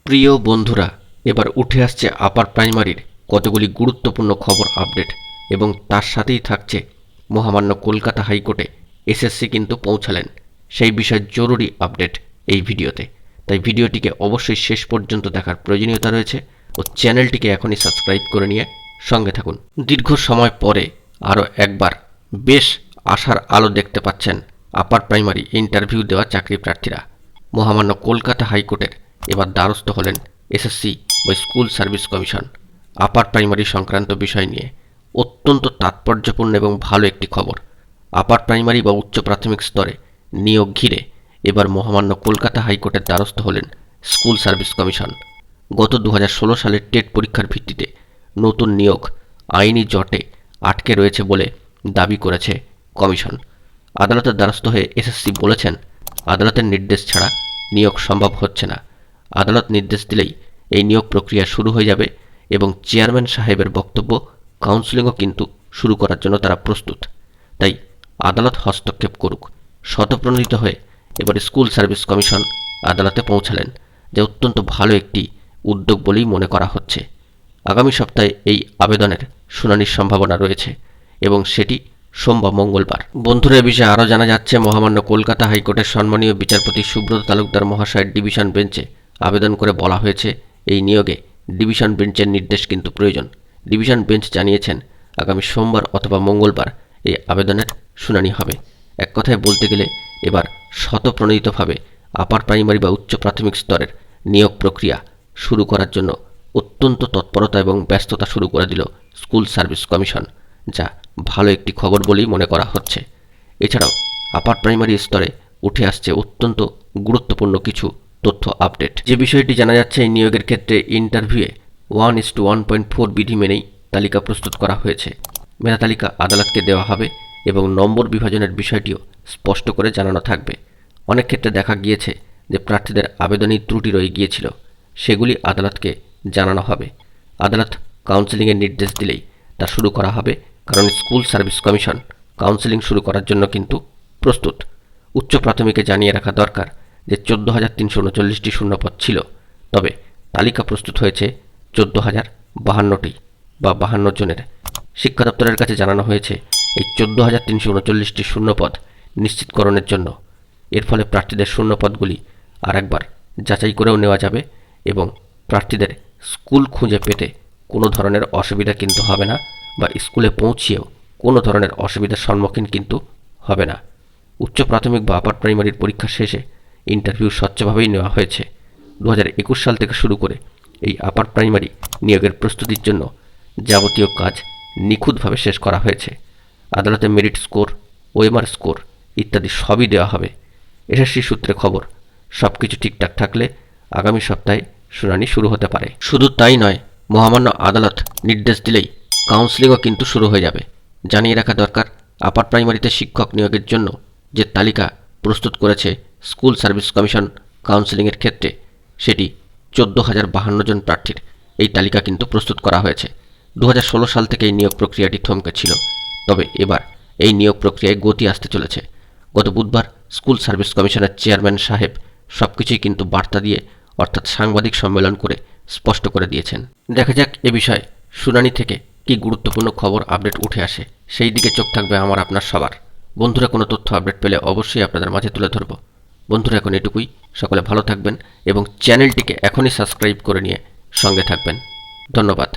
প্রিয় বন্ধুরা, এবার উঠে আসছে আপার প্রাইমারির কতগুলি গুরুত্বপূর্ণ খবর আপডেট এবং তার সাথেই থাকছে মহামান্য কলকাতা হাইকোর্টে এসএসসি কিন্তু পৌঁছালেন সেই বিষয়ে জরুরি আপডেট এই ভিডিওতে। তাই ভিডিওটিকে অবশ্যই শেষ পর্যন্ত দেখার প্রয়োজনীয়তা রয়েছে ও চ্যানেলটিকে এখনই সাবস্ক্রাইব করে নিয়ে সঙ্গে থাকুন। দীর্ঘ সময় পরে আরও একবার বেশ আশার আলো দেখতে পাচ্ছেন আপার প্রাইমারি ইন্টারভিউ দেওয়া চাকরি প্রার্থীরা। মহামান্য কলকাতা হাইকোর্টের এবার দ্বারস্থ হলেন এসএসসি বা school service commission upper primary সংক্রান্ত বিষয় নিয়ে। অত্যন্ত তাৎপর্যপূর্ণ এবং ভালো একটি খবর। আপার প্রাইমারি বা উচ্চ প্রাথমিক স্তরে নিয়োগ ঘিরে এবার মহামান্য কলকাতা হাইকোর্টের দ্বারস্থ হলেন স্কুল সার্ভিস কমিশন। গত 2016 সালের টেট পরীক্ষার ভিত্তিতে নতুন নিয়োগ আইনি জটে আটকে রয়েছে বলে দাবি করেছে কমিশন। আদালতের দ্বারস্থ হয়ে এসএসসি বলেছেন, আদালতের নির্দেশ ছাড়া নিয়োগ সম্ভব হচ্ছে না। আদালত নির্দেশ দিলেই এই নিয়োগ প্রক্রিয়া শুরু হয়ে যাবে এবং চেয়ারম্যান সাহেবের বক্তব্য কাউন্সেলিংও কিন্তু শুরু করার জন্য তারা প্রস্তুত। তাই আদালত হস্তক্ষেপ করুক। স্বতঃপ্রণোদিত হয়ে এবার স্কুল সার্ভিস কমিশন আদালতে পৌঁছালেন, যা অত্যন্ত ভালো একটি উদ্যোগ বলেই মনে করা হচ্ছে। আগামী সপ্তাহে এই আবেদনের শুনানির সম্ভাবনা রয়েছে এবং সেটি সোমবার মঙ্গলবার। বন্ধুরা, এ বিষয়ে আরও জানা যাচ্ছে, মহামান্য কলকাতা হাইকোর্টের সম্মানীয় বিচারপতি সুব্রত তালুকদার মহাশয়ের ডিভিশন বেঞ্চে আবেদন করে বলা হয়েছে এই নিয়োগে ডিভিশন বেঞ্চের নির্দেশ কিন্তু প্রয়োজন। ডিভিশন বেঞ্চ জানিয়েছেন আগামী সোমবার অথবা মঙ্গলবার এই আবেদনের শুনানি হবে। এক কথায় বলতে গেলে এবার স্বতঃপ্রণোদিতভাবে আপার প্রাইমারি বা উচ্চ প্রাথমিক স্তরের নিয়োগ প্রক্রিয়া শুরু করার জন্য অত্যন্ত তৎপরতা এবং ব্যস্ততা শুরু করে দিল স্কুল সার্ভিস কমিশন, যা ভালো একটি খবর বলেই মনে করা হচ্ছে। এছাড়াও আপার প্রাইমারি স্তরে উঠে আসছে অত্যন্ত গুরুত্বপূর্ণ কিছু তথ্য আপডেট। যে বিষয়টি জানা যাচ্ছে, এই নিয়োগের ক্ষেত্রে ইন্টারভিউয়ে 1:1.4 বিধি মেনেই তালিকা প্রস্তুত করা হয়েছে। মেধা তালিকা আদালতকে দেওয়া হবে এবং নম্বর বিভাজনের বিষয়টিও স্পষ্ট করে জানানো থাকবে। অনেক ক্ষেত্রে দেখা গিয়েছে যে প্রার্থীদের আবেদনেই ত্রুটি রয়ে গিয়েছিল, সেগুলি আদালতকে জানানো হবে। আদালত কাউন্সেলিংয়ের নির্দেশ দিলেই তা শুরু করা হবে, কারণ স্কুল সার্ভিস কমিশন কাউন্সেলিং শুরু করার জন্য কিন্তু প্রস্তুত। উচ্চ প্রাথমিকে জানিয়ে রাখা দরকার যে 14,339টি শূন্যপদ ছিল, তবে তালিকা প্রস্তুত হয়েছে 14,052টি বা 52 জনের। শিক্ষা দপ্তরের কাছে জানানো হয়েছে এই 14,339টি শূন্যপদ নিশ্চিতকরণের জন্য। এর ফলে প্রার্থীদের শূন্যপদগুলি আর একবার যাচাই করেও নেওয়া যাবে এবং প্রার্থীদের স্কুল খুঁজে পেতে কোনো ধরনের অসুবিধা কিন্তু হবে না, বা স্কুলে পৌঁছিয়েও কোনো ধরনের অসুবিধার সম্মুখীন কিন্তু হবে না। উচ্চ প্রাথমিক বা আপার প্রাইমারির পরীক্ষা শেষে ইন্টারভিউ স্বচ্ছভাবেই নেওয়া হয়েছে। 2021 সাল থেকে শুরু করে এই আপার প্রাইমারি নিয়োগের প্রস্তুতির জন্য যাবতীয় কাজ নিখুঁতভাবে শেষ করা হয়েছে। আদালতে মেরিট স্কোর, ওএমআর স্কোর ইত্যাদি সবই দেওয়া হবে। এসএসসি সূত্রে খবর, সব কিছু ঠিকঠাক থাকলে আগামী সপ্তাহে শুনানি শুরু হতে পারে। শুধু তাই নয়, মহামান্য আদালত নির্দেশ দিলেই কাউন্সেলিংও কিন্তু শুরু হয়ে যাবে। জানিয়ে রাখা দরকার, আপার প্রাইমারিতে শিক্ষক নিয়োগের জন্য যে তালিকা প্রস্তুত করেছে স্কুল সার্ভিস কমিশন কাউন্সেলিংয়ের ক্ষেত্রে, সেটি 14,052 জন প্রার্থীর এই তালিকা কিন্তু প্রস্তুত করা হয়েছে। 2016 সাল থেকে এই নিয়োগ প্রক্রিয়াটি থমকে ছিল, তবে এবার এই নিয়োগ প্রক্রিয়ায় গতি আসতে চলেছে। গত বুধবার স্কুল সার্ভিস কমিশনের চেয়ারম্যান সাহেব সবকিছুই কিন্তু বার্তা দিয়ে, অর্থাৎ সাংবাদিক সম্মেলন করে স্পষ্ট করে দিয়েছেন। দেখা যাক এ বিষয়ে শুনানি থেকে কি গুরুত্বপূর্ণ খবর আপডেট উঠে আসে, সেই দিকে চোখ থাকবে আমার আপনার সবার। বন্ধুরা, কোনো তথ্য আপডেট পেলে অবশ্যই আপনাদের মাঝে তুলে ধরব। বন্ধুরা, এখন এটুকুই। সকলে ভালো থাকবেন এবং চ্যানেলটিকে এখনই সাবস্ক্রাইব করে নিয়ে সঙ্গে থাকবেন। ধন্যবাদ।